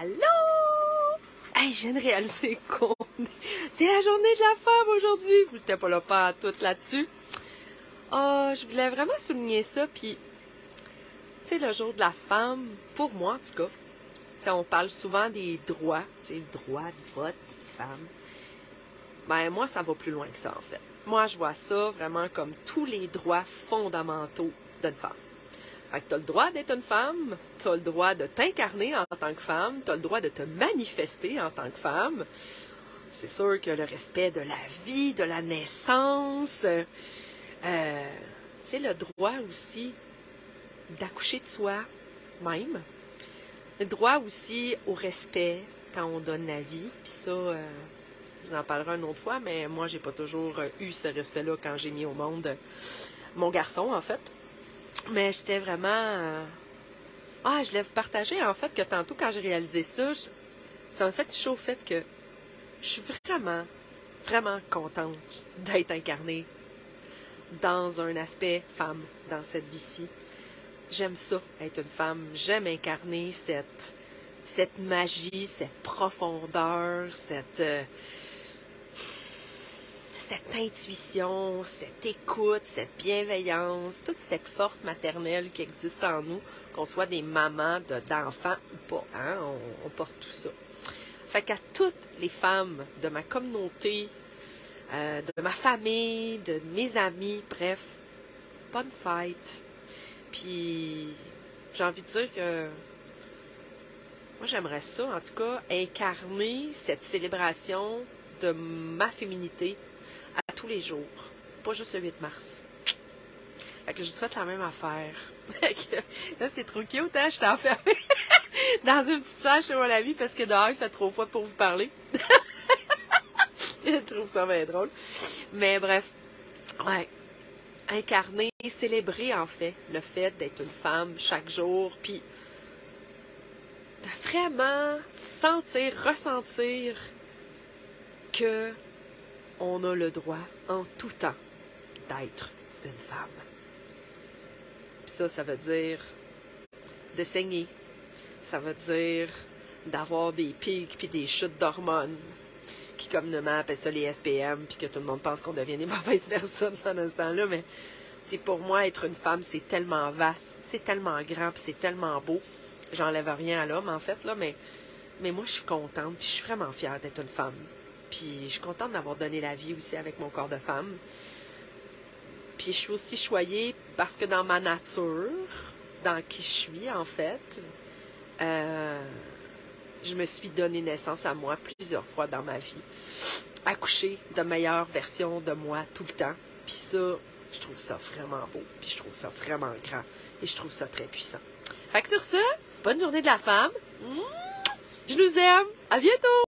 Allô? Hey, je viens de réaliser qu'on c'est la journée de la femme aujourd'hui. J'étais pas là pas toute là-dessus. Oh, je voulais vraiment souligner ça. Puis, tu sais, le jour de la femme, pour moi en tout cas, tu sais, on parle souvent des droits. Tu sais, le droit de vote des femmes. Ben, moi, ça va plus loin que ça, en fait. Moi, je vois ça vraiment comme tous les droits fondamentaux d'une femme. Fait que t'as le droit d'être une femme, t'as le droit de t'incarner en tant que femme, t'as le droit de te manifester en tant que femme. C'est sûr que le respect de la vie, de la naissance, tu sais, le droit aussi d'accoucher de soi même. Le droit aussi au respect quand on donne la vie. Puis ça, je vous en parlerai une autre fois, mais moi, j'ai pas toujours eu ce respect-là quand j'ai mis au monde mon garçon, en fait. Mais j'étais vraiment... je voulais vous partager, en fait, que tantôt, quand j'ai réalisé ça, ça m'a fait chaud au fait que je suis vraiment, vraiment contente d'être incarnée dans un aspect femme, dans cette vie-ci. J'aime ça, être une femme. J'aime incarner cette magie, cette profondeur, cette intuition, cette écoute, cette bienveillance, toute cette force maternelle qui existe en nous, qu'on soit des mamans d'enfants ou pas, hein, on porte tout ça. Fait qu'à toutes les femmes de ma communauté, de ma famille, de mes amis, bref, bonne fête. Puis, j'ai envie de dire que moi, j'aimerais ça, en tout cas, incarner cette célébration de ma féminité à tous les jours, pas juste le 8 mars. Fait que je souhaite la même affaire. Là, c'est trop cute, hein? Je suis enfermée dans une petite salle chez mon ami parce que dehors, il fait trop froid pour vous parler. Je trouve ça bien drôle. Mais bref, ouais. Incarner, célébrer, en fait, le fait d'être une femme chaque jour, puis de vraiment sentir, ressentir que on a le droit, en tout temps, d'être une femme. Puis ça veut dire de saigner. Ça veut dire d'avoir des pics puis des chutes d'hormones, qui communément appellent ça les SPM, puis que tout le monde pense qu'on devient des mauvaises personnes pendant ce temps-là, mais pour moi, être une femme, c'est tellement vaste, c'est tellement grand, puis c'est tellement beau. J'enlève rien à l'homme, en fait, là, mais moi, je suis contente, puis je suis vraiment fière d'être une femme. Puis je suis contente d'avoir donné la vie aussi avec mon corps de femme. Puis je suis aussi choyée parce que dans ma nature, dans qui je suis en fait, je me suis donné naissance à moi plusieurs fois dans ma vie. Accoucher de meilleures versions de moi tout le temps. Puis ça, je trouve ça vraiment beau. Puis je trouve ça vraiment grand. Et je trouve ça très puissant. Fait que sur ça, bonne journée de la femme. Je nous aime. À bientôt!